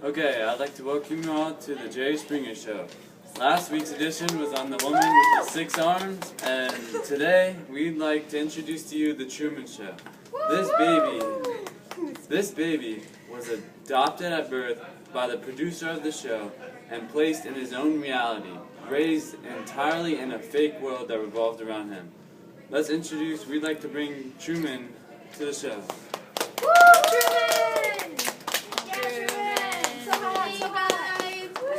Okay, I'd like to welcome you all to the Jerry Springer Show. Last week's edition was on the woman with the 6 arms, and today we'd like to introduce to you the Truman Show. This baby was adopted at birth by the producer of the show and placed in his own reality, raised entirely in a fake world that revolved around him. We'd like to bring Truman to the show. Woo, Truman!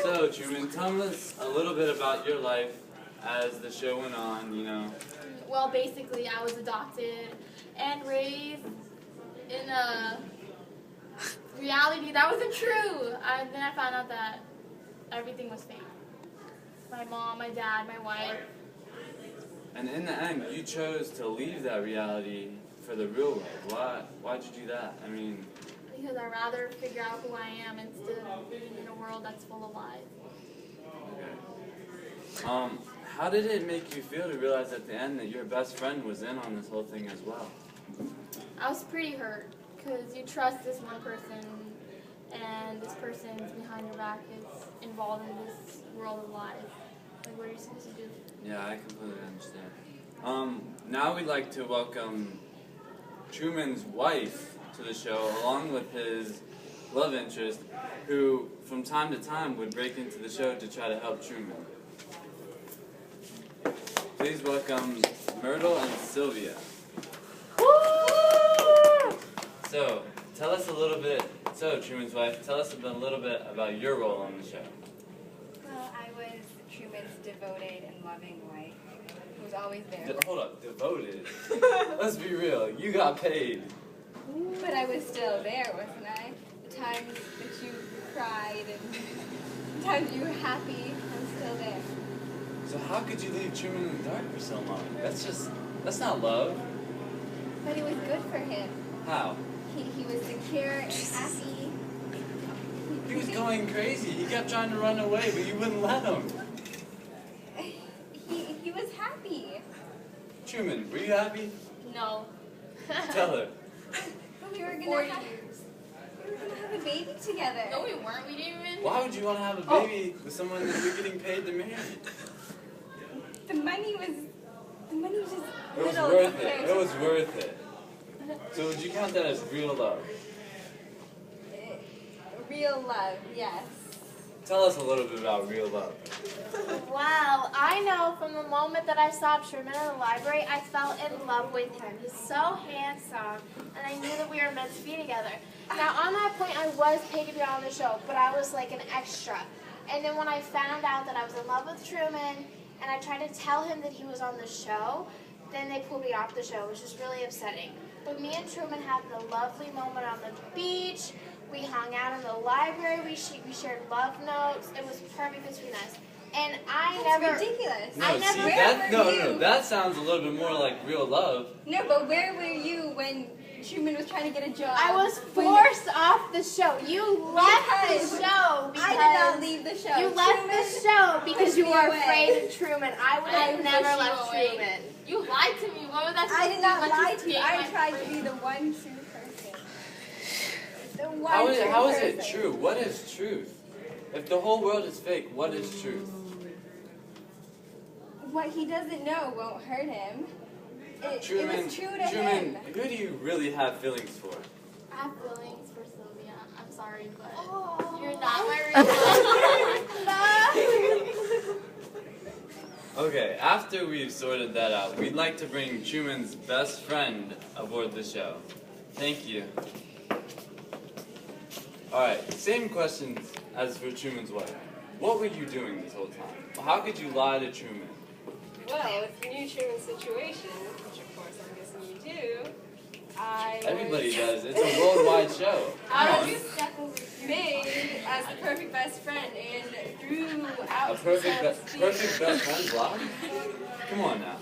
So, Truman, tell us a little bit about your life as the show went on, Well, basically, I was adopted and raised in a reality that wasn't true. Then I found out that everything was fake. My mom, my dad, my wife. And in the end, you chose to leave that reality for the real world. Why'd you do that? Because I'd rather figure out who I am instead of living in a world that's full of lies. Okay. How did it make you feel to realize at the end that your best friend was in on this whole thing as well? I was pretty hurt because you trust this one person and this person's behind your back is involved in this world of lies. Like, what are you supposed to do? Yeah, I completely understand. Now we'd like to welcome Truman's wife to the show, along with his love interest, who from time to time would break into the show to try to help Truman. Please welcome Myrtle and Sylvia. So, Truman's wife, tell us a little bit about your role on the show. Well, I was Truman's devoted and loving wife, who was always there. Hold up, devoted? Let's be real, you got paid. But I was still there, wasn't I? The times that you cried and the times you were happy, I'm still there. So how could you leave Truman in the dark for so long? That's not love. But it was good for him. How? He was secure and happy. He was going crazy. He kept trying to run away, but you wouldn't let him. He was happy. Truman, were you happy? No. Tell her. But we were 40 gonna years. have a baby together. No, we weren't. We didn't even. Why would you want to have a baby with someone that you're getting paid to marry? The money was just It was little worth compared it. to- It was worth it. So would you count that as real love? Real love, yes. Tell us a little bit about real love. Wow, I know from the moment that I saw Truman in the library, I fell in love with him. He's so handsome, and I knew that we were meant to be together. Now, on that point, I was paid to be on the show, but I was like an extra. And then when I found out that I was in love with Truman, and I tried to tell him that he was on the show, then they pulled me off the show, which is really upsetting. But me and Truman had the lovely moment on the beach. We hung out in the library. We shared love notes. It was perfect between us. And That's ridiculous. No, that sounds a little bit more like real love. No, but where were you when Truman was trying to get a job? I was forced off the show. You left the show because I did not leave the show. You left the show because you were away. afraid of Truman. I would have never pushed you left away. Truman. You lied to me. What was that? I did not lie to you. I tried to be the one true person. The one How is true it person. true? What is truth? If the whole world is fake, what is truth? What he doesn't know won't hurt him. It was true to Truman, him. who do you really have feelings for? I have feelings for Sylvia. I'm sorry, but you're not my real life. Okay, after we've sorted that out, we'd like to bring Truman's best friend aboard the show. Thank you. Alright, same questions as for Truman's wife. What were you doing this whole time? How could you lie to Truman? Well, if you knew Truman's situation, which of course I'm guessing you do, Everybody does. It's a worldwide show. I was made as the perfect best friend, and throughout A perfect best friend vlog? Come on now.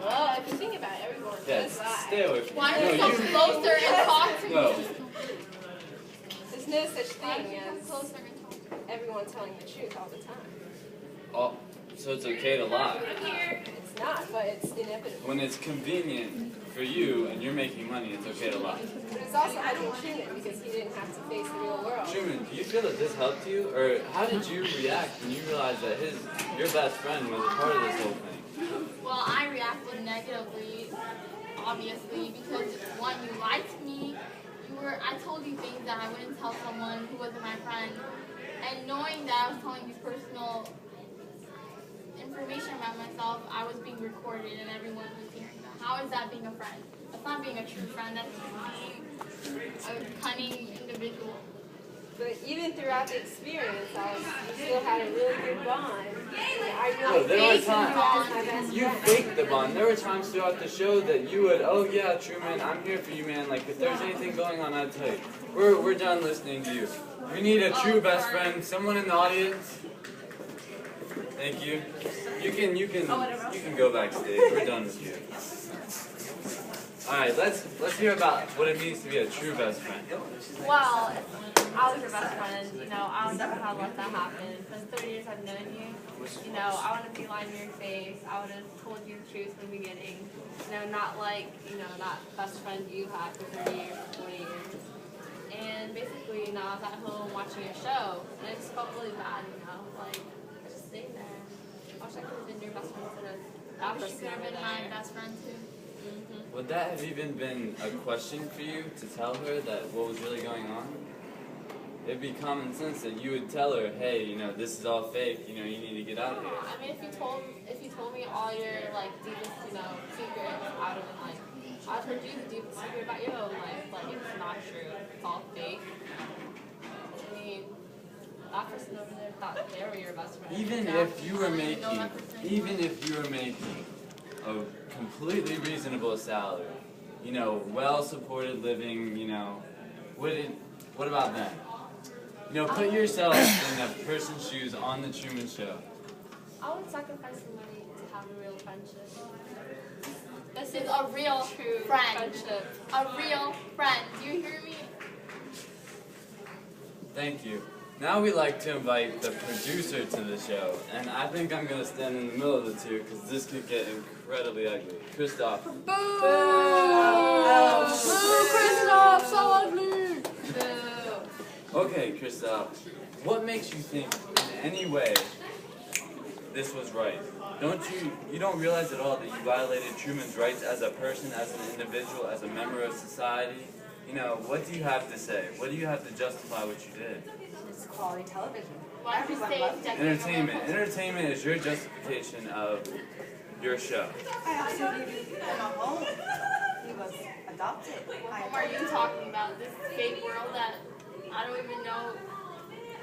Well, if you think about it, everyone Yes, does lie. stay away from me. Why don't you come closer and talk to me? No. There's no such thing Come as closer and talk to me. everyone telling the truth all the time. So it's okay to lie. It's not, but it's inevitable. When it's convenient for you and you're making money, it's okay to lie. But it's also helping Truman because he didn't have to face the real world. Truman, do you feel that this helped you? Or how did you react when you realized that your best friend was a part of this whole thing? Well, I reacted negatively, obviously, because one, you lied to me. I told you things that I wouldn't tell someone who wasn't my friend. And knowing that I was telling you personal information about myself, I was being recorded and everyone was hearing that. How is that being a friend? That's not being a true friend. That's being a cunning individual. But even throughout the experience, we still had a really good bond. I Oh, really there were faked him as my times best you friend. faked the bond. There were times throughout the show that you would, oh yeah, Truman, I'm here for you, man. Like if there's anything going on, I'd tell you. We're done listening to you. We need a true best friend. Someone in the audience. Thank you. You can go backstage. We're done with you. All right, let's hear about what it means to be a true best friend. Well, if I was your best friend, I would never have let that happen. For the 30 years I've known you, I wouldn't be lying to your face. I would have told you the truth from the beginning. Not like, that best friend you had for 30 years, 40 years. And basically, I was at home watching a show, and it just felt really bad, like, just sitting there. I wish I could have been your best friend instead of that You person should have over been my there. best friend too. Would that have even been a question for you to tell her that what was really going on? It'd be common sense that you would tell her, hey, this is all fake, you need to get out of here. I mean, if you told me all your deepest, secrets, I would have been like, I told you the deepest secret about your own life. It's not true. It's all fake. I mean, that person over there thought they were your best friend. Even if you were making a completely reasonable salary, well-supported living, what about them? Put yourself in a person's shoes on the Truman Show. I would sacrifice some money to have a real friendship. This is a real True friend. friendship. A real friend. Do you hear me? Thank you. Now we'd like to invite the producer to the show, and I think I'm going to stand in the middle of the two because this could get incredibly ugly. Christoph. Boo! Christoph, so ugly! Okay, Christoph, what makes you think in any way this was right? You don't realize at all that you violated Truman's rights as a person, as an individual, as a member of society? What do you have to say? What do you have to justify what you did? It's quality television. Why don't you stay decking Entertainment. Entertainment is your justification of your show. I also gave him a home. He was adopted. What are you talking about? This fake world that I don't even know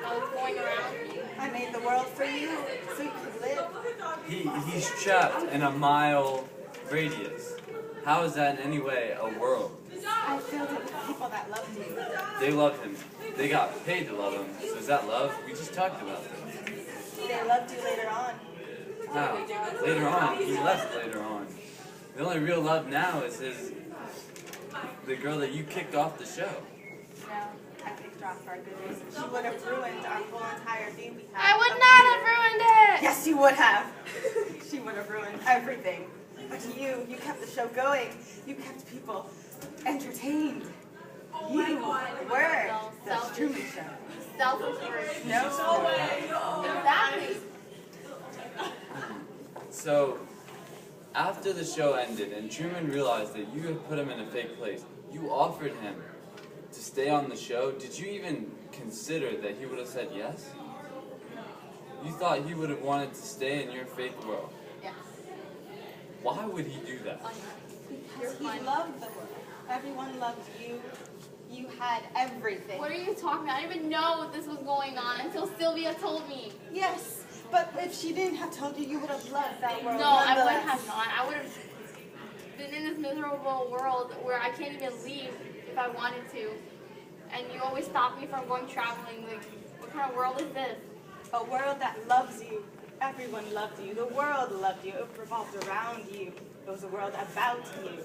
how it's going around. I made the world for you so you could live. He's trapped in a mile radius. How is that in any way a world? I filled it with people that loved you. They love him. They got paid to love him. So is that love? We just talked about this. They loved you later on. How? Later on. He left later on. The only real love now is the girl that you kicked off the show. No, I picked her off for a good reason. She would have ruined our whole entire thing we I had. would not have ruined it! Yes, you would have. She would have ruined everything. But you kept the show going. You kept people entertained. You were the Truman Show. Selfish person. No. Exactly. So, after the show ended and Truman realized that you had put him in a fake place, you offered him to stay on the show. Did you even consider that he would have said yes? You thought he would have wanted to stay in your fake world. Yes. Why would he do that? Because he loved the world. Everyone loved you. You had everything. What are you talking about? I didn't even know this was going on until Sylvia told me. Yes, but if she didn't have told you, you would have loved that world. No, I nonetheless. wouldn't have not. I would have been in this miserable world where I can't even leave if I wanted to. And you always stop me from going traveling. Like, what kind of world is this? A world that loves you. Everyone loved you. The world loved you. It revolved around you. It was a world about you.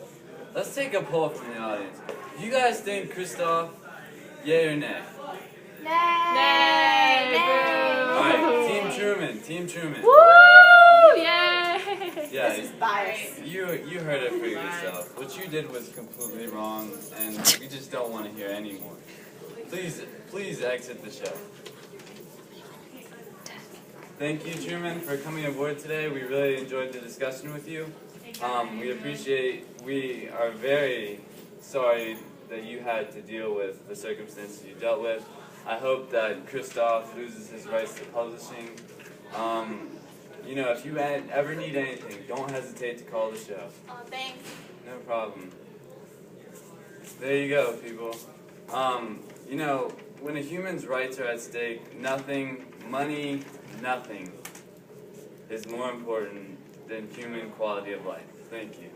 Let's take a poll from the audience. Do you guys think Christoph, yay or nay? Nay! Alright, Team Truman. Team Truman. Woo! Yay! Yeah, This is bias. you heard it for yourself. What you did was completely wrong, and we just don't want to hear any more. Please exit the show. Thank you, Truman, for coming aboard today. We really enjoyed the discussion with you. We are very sorry that you had to deal with the circumstances you dealt with. I hope that Christoph loses his rights to publishing. If you ever need anything, don't hesitate to call the show. Oh, thanks. No problem. There you go, people. When a human's rights are at stake, nothing, money, nothing is more important than human quality of life. Thank you.